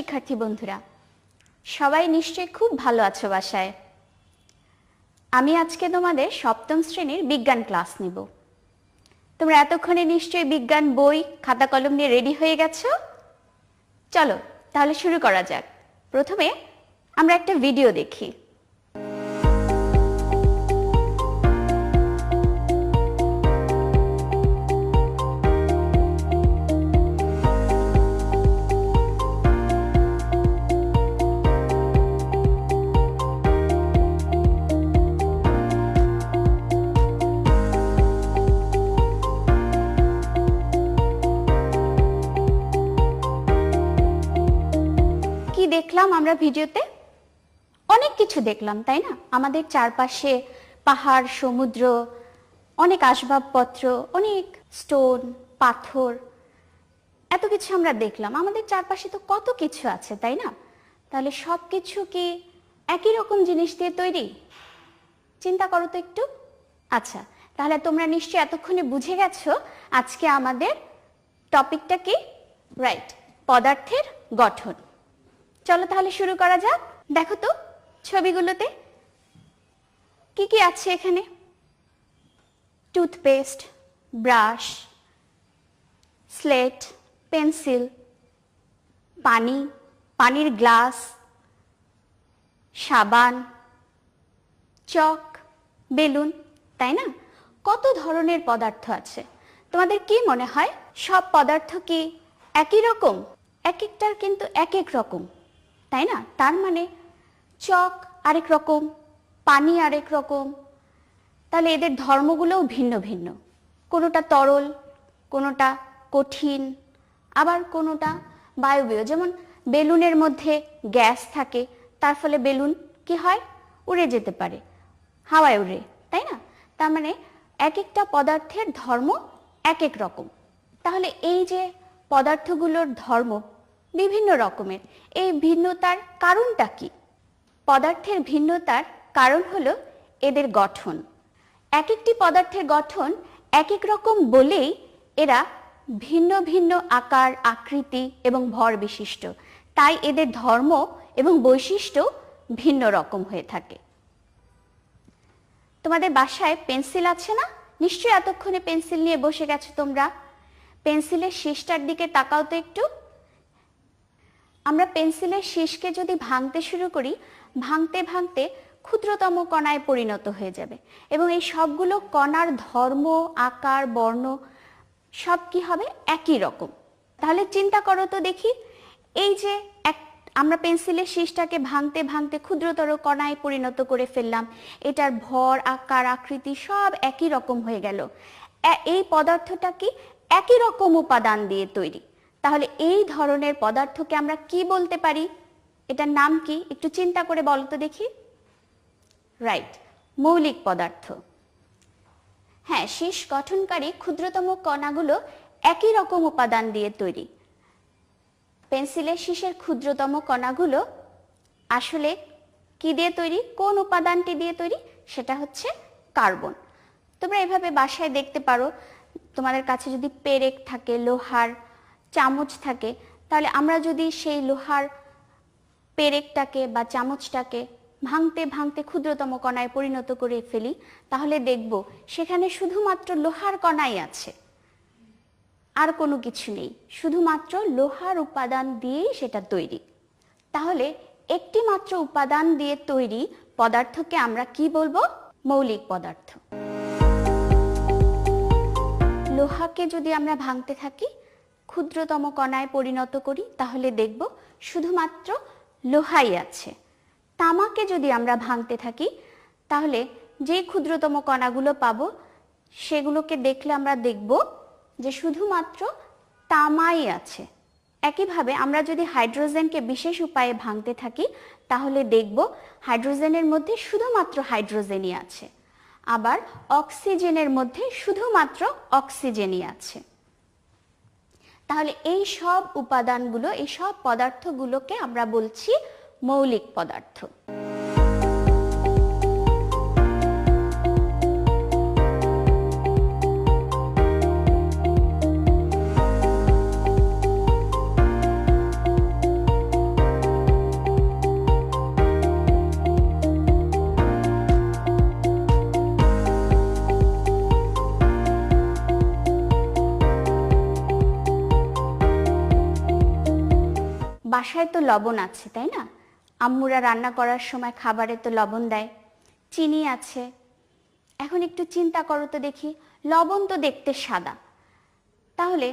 শিক্ষার্থী বন্ধুরা, সবাই নিশ্চয়ই খুব ভালো আছো বাসায়। আমি আজকে তোমাদের সপ্তম শ্রেণীর বিজ্ঞান ক্লাস নিব। তোমরা এতক্ষণে নিশ্চয়ই বিজ্ঞান বই খাতা কলম নিয়ে রেডি হয়ে গেছো। চলো তাহলে শুরু করা যাক। প্রথমে আমরা একটা ভিডিও দেখি। দেখলাম আমরা ভিডিওতে অনেক কিছু দেখলাম, তাই না? আমাদের চারপাশে পাহাড়, সমুদ্র, অনেক আসবাবপত্র, অনেক স্টোন, পাথর, এত কিছু আমরা দেখলাম। আমাদের চারপাশে তো কত কিছু আছে, তাই না? তাহলে সব কিছু কি একই রকম জিনিস দিয়ে তৈরি? চিন্তা করো তো একটু। আচ্ছা, তাহলে তোমরা নিশ্চয়ই এতক্ষণে বুঝে গেছো আজকে আমাদের টপিকটা কি। রাইট, পদার্থের গঠন। চলো তাহলে শুরু করা যাক। দেখো তো ছবিগুলোতে কি কি আছে এখানে। টুথপেস্ট, ব্রাশ, স্লেট, পেন্সিল, পানি, পানির গ্লাস, সাবান, চক, বেলুন, তাই না? কত ধরনের পদার্থ আছে। তোমাদের কি মনে হয় সব পদার্থ কি একই রকম? এক একটার কিন্তু এক এক রকম, তাই না? তার মানে চক আরেক রকম, পানি আরেক রকম, তাহলে এদের ধর্মগুলোও ভিন্ন ভিন্ন। কোনোটা তরল, কোনোটা কঠিন, আবার কোনোটা বায়বীয়। যেমন বেলুনের মধ্যে গ্যাস থাকে, তার ফলে বেলুন কি হয়, উড়ে যেতে পারে, হাওয়ায় উড়ে, তাই না? তার মানে এক একটা পদার্থের ধর্ম এক এক রকম। তাহলে এই যে পদার্থগুলোর ধর্ম বিভিন্ন রকমের, এই ভিন্নতার কারণটা কি? পদার্থের ভিন্নতার কারণ হলো এদের গঠন। এক একটি পদার্থের গঠন এক এক রকম বলেই এরা ভিন্ন ভিন্ন আকার, আকৃতি এবং ভর বিশিষ্ট। তাই এদের ধর্ম এবং বৈশিষ্ট্য ভিন্ন রকম হয়ে থাকে। তোমাদের বাসায় পেন্সিল আছে না? নিশ্চয়ই এতক্ষণে পেন্সিল নিয়ে বসে গেছো তোমরা। পেন্সিলের শীষটার দিকে তাকাও তো একটু। আমরা পেন্সিলের শীষকে যদি ভাঙতে শুরু করি, ভাঙতে ভাঙতে ক্ষুদ্রতম কণায় পরিণত হয়ে যাবে এবং এই সবগুলো কণার ধর্ম, আকার, বর্ণ সব কি হবে, একই রকম। তাহলে চিন্তা করো তো দেখি, এই যে আমরা পেন্সিলের শীষটাকে ভাঙতে ভাঙতে ক্ষুদ্রতর কণায় পরিণত করে ফেললাম, এটার ভর, আকার, আকৃতি সব একই রকম হয়ে গেল। এই পদার্থটা কি একই রকম উপাদান দিয়ে তৈরি। তাহলে এই ধরনের পদার্থকে আমরা কি বলতে পারি? এটার নাম কি একটু চিন্তা করে বলো তো দেখি। রাইট, মৌলিক পদার্থ। হ্যাঁ, শীষ গঠনকারী ক্ষুদ্রতম কণাগুলো একই রকম উপাদান দিয়ে তৈরি। পেন্সিলের শীষের ক্ষুদ্রতম কণাগুলো আসলে কি দিয়ে তৈরি? কোন উপাদানটি দিয়ে তৈরি? সেটা হচ্ছে কার্বন। তোমরা এভাবে বাসায় দেখতে পারো, তোমাদের কাছে যদি পেরেক থাকে, লোহার চামচ থাকে, তাহলে আমরা যদি সেই লোহার পেরেকটাকে বা চামচটাকে ভাঙতে ভাঙতে ক্ষুদ্রতম কণায় পরিণত করে ফেলি, তাহলে দেখব সেখানে শুধুমাত্র লোহার কণাই আছে, আর কোনো কিছু নেই। শুধুমাত্র লোহার উপাদান দিয়েই সেটা তৈরি। তাহলে একটি মাত্র উপাদান দিয়ে তৈরি পদার্থকে আমরা কি বলবো? মৌলিক পদার্থ। লোহাকে যদি আমরা ভাঙতে থাকি, ক্ষুদ্রতম কণায় পরিণত করি, তাহলে দেখব শুধুমাত্র লোহাই আছে। তামাকে যদি আমরা ভাঙতে থাকি, তাহলে যে ক্ষুদ্রতম কণাগুলো পাবো সেগুলোকে দেখলে আমরা দেখব যে শুধুমাত্র তামাই আছে। একইভাবে আমরা যদি হাইড্রোজেনকে বিশেষ উপায়ে ভাঙতে থাকি, তাহলে দেখব হাইড্রোজেনের মধ্যে শুধুমাত্র হাইড্রোজেনই আছে, আবার অক্সিজেনের মধ্যে শুধুমাত্র অক্সিজেনই আছে। তাহলে এই সব উপাদানগুলো, এই সব পদার্থগুলোকে আমরা বলছি মৌলিক পদার্থ। বাসায় তো লবণ আছে, তাই না? আম্মুরা রান্না করার সময় খাবারে তো লবণ দেয়, চিনি আছে। এখন একটু চিন্তা করো তো দেখি, লবণ তো দেখতে সাদা, তাহলে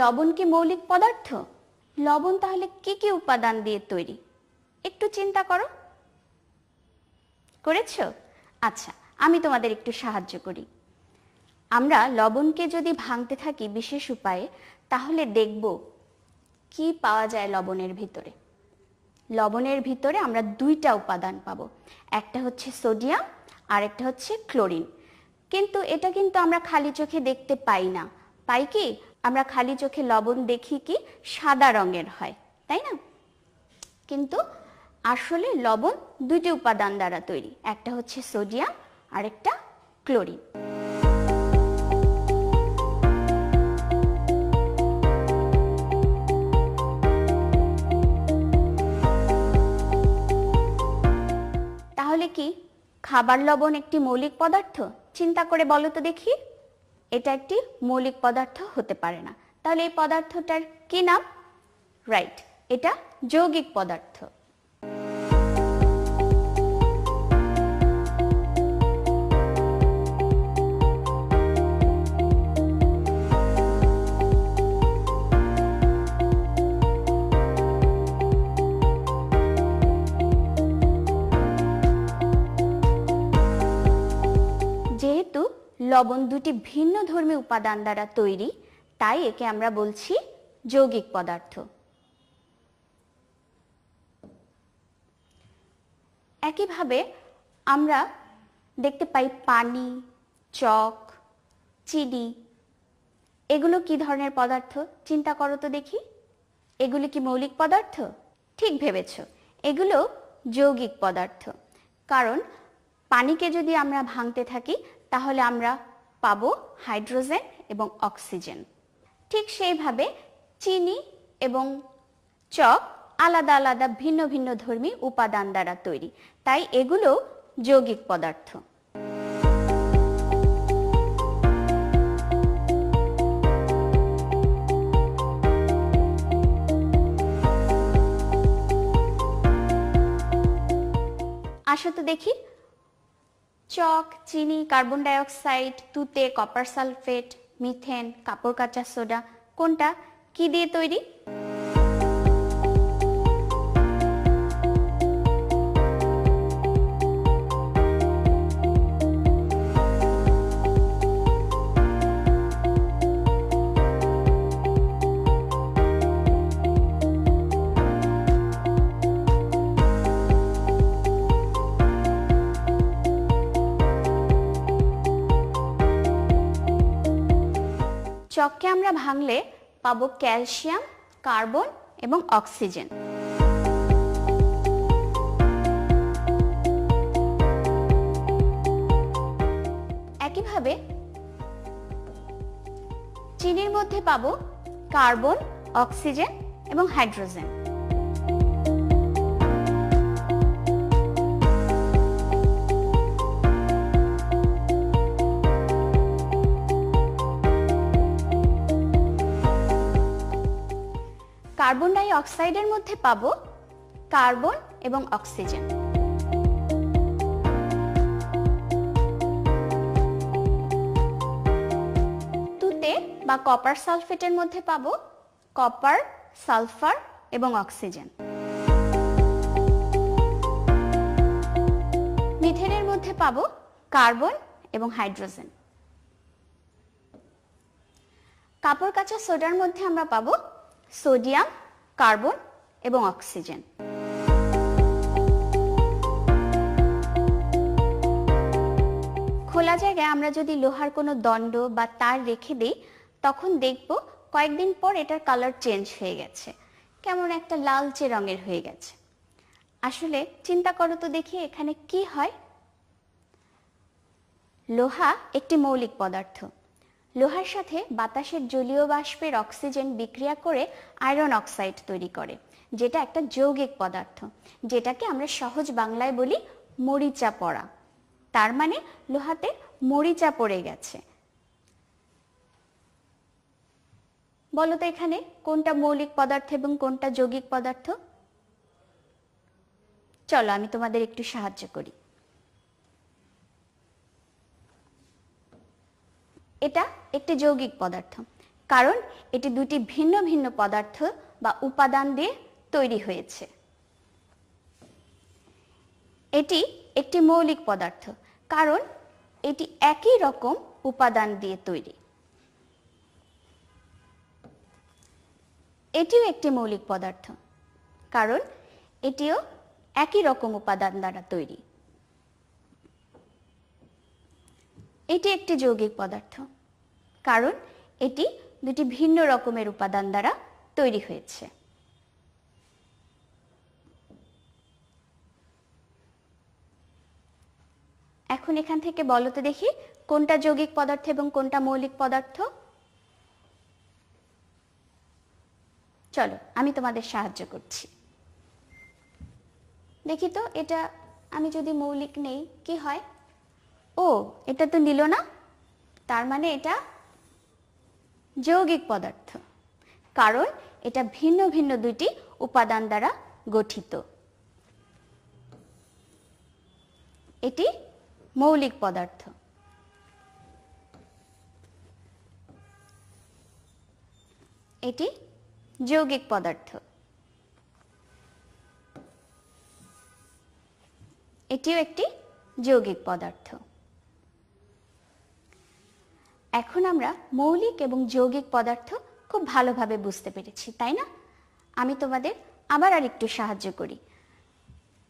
লবণ কি মৌলিক পদার্থ? লবণ তাহলে কি কি উপাদান দিয়ে তৈরি? একটু চিন্তা করো। করেছো? আচ্ছা, আমি তোমাদের একটু সাহায্য করি। আমরা লবণকে যদি ভাঙতে থাকি বিশেষ উপায়ে, তাহলে দেখব কি পাওয়া যায় লবণের ভিতরে। লবণের ভিতরে আমরা দুইটা উপাদান পাবো, একটা হচ্ছে সোডিয়াম আর একটা হচ্ছে ক্লোরিন। কিন্তু এটা কিন্তু আমরা খালি চোখে দেখতে পাই না। পাই কি? আমরা খালি চোখে লবণ দেখি কি সাদা রঙের হয়, তাই না? কিন্তু আসলে লবণ দুইটি উপাদান দ্বারা তৈরি, একটা হচ্ছে সোডিয়াম আর একটা ক্লোরিন। তাহলে কি খাবার লবণ একটি মৌলিক পদার্থ? চিন্তা করে বলো তো দেখি। এটা একটি মৌলিক পদার্থ হতে পারে না। তাহলে এই পদার্থটার কি নাম? রাইট, এটা যৌগিক পদার্থ। যেহেতু লবণ দুটি ভিন্ন ধর্মী উপাদান দ্বারা তৈরি, তাই একে আমরা বলছি যৌগিক পদার্থ। একইভাবে আমরা দেখতে পাই পানি, চক, চিনি, এগুলো কি ধরনের পদার্থ? চিন্তা করো তো দেখি। এগুলো কি মৌলিক পদার্থ? ঠিক ভেবেছ, এগুলো যৌগিক পদার্থ। কারণ পানিকে যদি আমরা ভাঙতে থাকি তাহলে আমরা পাবো হাইড্রোজেন এবং অক্সিজেন। ঠিক সেইভাবে চিনি এবং চক আলাদা আলাদা ভিন্ন ভিন্ন ধর্মী উপাদান দ্বারা তৈরি, তাই এগুলো যৌগিক পদার্থ। আসো তো দেখি, চক, চিনি, কার্বন ডাই অক্সাইড, তুতে, কপার সালফেট, মিথেন, কাপড় কাচা সোডা, কোনটা কি দিয়ে তৈরি? চককে আমরা ভাঙলে পাবো ক্যালসিয়াম, কার্বন এবং অক্সিজেন। একইভাবে চিনির মধ্যে পাবো কার্বন, অক্সিজেন এবং হাইড্রোজেন। কার্বন ডাই অক্সাইডের মধ্যে পাবো কার্বন এবং অক্সিজেন। তুতে বা কপার সালফেটের মধ্যে পাবো কপার, সালফার এবং অক্সিজেন। মিথেনের মধ্যে পাবো কার্বন এবং হাইড্রোজেন। কাপড় কাচা সোডার মধ্যে আমরা পাবো সোডিয়াম, কার্বন এবং অক্সিজেন। খোলা জায়গায় আমরা যদি লোহার কোনো দণ্ড বা তার রেখে দিই, তখন দেখব কয়েকদিন পর এটার কালার চেঞ্জ হয়ে গেছে, কেমন একটা লালচে রঙের হয়ে গেছে। আসলে চিন্তা করো তো দেখি এখানে কি হয়। লোহা একটি মৌলিক পদার্থ। লোহার সাথে বাতাসের জলীয় বাষ্পের অক্সিজেন বিক্রিয়া করে আয়রন অক্সাইড তৈরি করে, যেটা একটা যৌগিক পদার্থ, যেটাকে আমরা সহজ বাংলায় বলি মরিচা পড়া। তার মানে লোহাতে মরিচা পড়ে গেছে। বলো তো এখানে কোনটা মৌলিক পদার্থ এবং কোনটা যৌগিক পদার্থ? চলো আমি তোমাদের একটু সাহায্য করি। এটা একটি যৌগিক পদার্থ, কারণ এটি দুটি ভিন্ন ভিন্ন পদার্থ বা উপাদান দিয়ে তৈরি হয়েছে। এটি একটি মৌলিক পদার্থ, কারণ এটি একই রকম উপাদান দিয়ে তৈরি। এটিও একটি মৌলিক পদার্থ, কারণ এটিও একই রকম উপাদান দ্বারা তৈরি। এটি একটি যৌগিক পদার্থ, কারণ এটি দুটি ভিন্ন রকমের উপাদান দ্বারা তৈরি হয়েছে। এখন এখান থেকে বলো তো দেখি কোনটা যৌগিক পদার্থ এবং কোনটা মৌলিক পদার্থ। চলো আমি তোমাদের সাহায্য করছি। দেখি তো এটা আমি যদি মৌলিক নেই কি হয়? ও, এটা তো নিল না, তার মানে এটা যৌগিক পদার্থ, কারণ এটা ভিন্ন ভিন্ন দুইটি উপাদান দ্বারা গঠিত। এটি মৌলিক পদার্থ। এটি যৌগিক পদার্থ। এটিও একটি যৌগিক পদার্থ। এখন আমরা মৌলিক এবং যৌগিক পদার্থ খুব ভালোভাবে বুঝতে পেরেছি, তাই না? আমি তোমাদের আবার আরেকটু সাহায্য করি।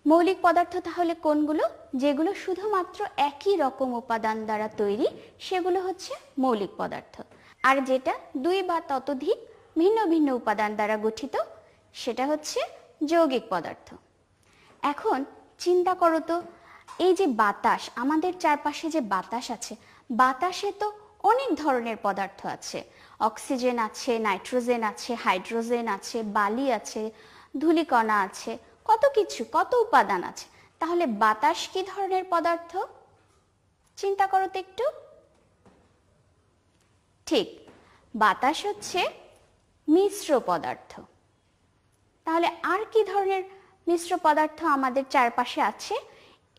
মৌলিক পদার্থ তাহলে কোনগুলো? যেগুলো শুধুমাত্র একই রকম উপাদান দ্বারা তৈরি, সেগুলো হচ্ছে মৌলিক পদার্থ। আর যেটা দুই বা ততোধিক ভিন্ন ভিন্ন উপাদান দ্বারা গঠিত, সেটা হচ্ছে যৌগিক পদার্থ। এখন চিন্তা করো তো, এই যে বাতাস, আমাদের চারপাশে যে বাতাস আছে, বাতাসে তো অনেক ধরনের পদার্থ আছে। অক্সিজেন আছে, নাইট্রোজেন আছে, হাইড্রোজেন আছে, বালি আছে, ধূলিকণা আছে, কত কিছু, কত উপাদান আছে। তাহলে বাতাস কি ধরনের পদার্থ? চিন্তা করো তো একটু। ঠিক, বাতাস হচ্ছে মিশ্র পদার্থ। তাহলে আর কি ধরনের মিশ্র পদার্থ আমাদের চারপাশে আছে,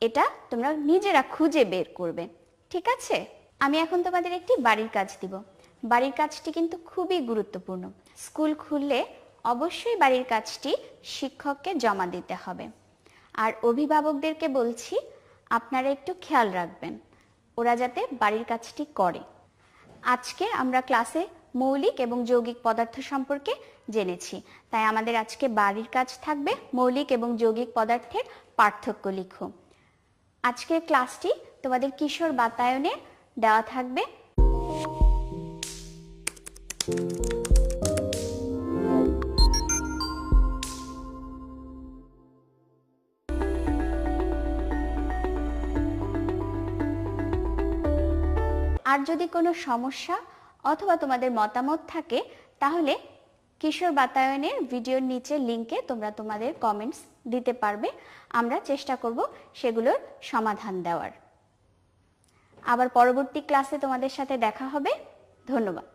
এটা তোমরা নিজেরা খুঁজে বের করবে, ঠিক আছে? আমি এখন তোমাদের একটি বাড়ির কাজ দিব। বাড়ির কাজটি কিন্তু খুবই গুরুত্বপূর্ণ। স্কুল খুললে অবশ্যই বাড়ির কাজটি শিক্ষককে জমা দিতে হবে। আর অভিভাবকদেরকে বলছি, আপনারা একটু খেয়াল রাখবেন ওরা যাতে বাড়ির কাজটি করে। আজকে আমরা ক্লাসে মৌলিক এবং যৌগিক পদার্থ সম্পর্কে জেনেছি, তাই আমাদের আজকে বাড়ির কাজ থাকবে মৌলিক এবং যৌগিক পদার্থের পার্থক্য লিখো। আজকের ক্লাসটি তোমাদের কিশোর বাতায়নে দেওয়া থাকবে। আর যদি কোনো সমস্যা অথবা তোমাদের মতামত থাকে, তাহলে কিশোর বাতায়নের ভিডিওর নিচে লিংকে তোমরা তোমাদের কমেন্টস দিতে পারবে। আমরা চেষ্টা করব সেগুলোর সমাধান দেওয়ার। আবার পরবর্তী ক্লাসে তোমাদের সাথে দেখা হবে। ধন্যবাদ।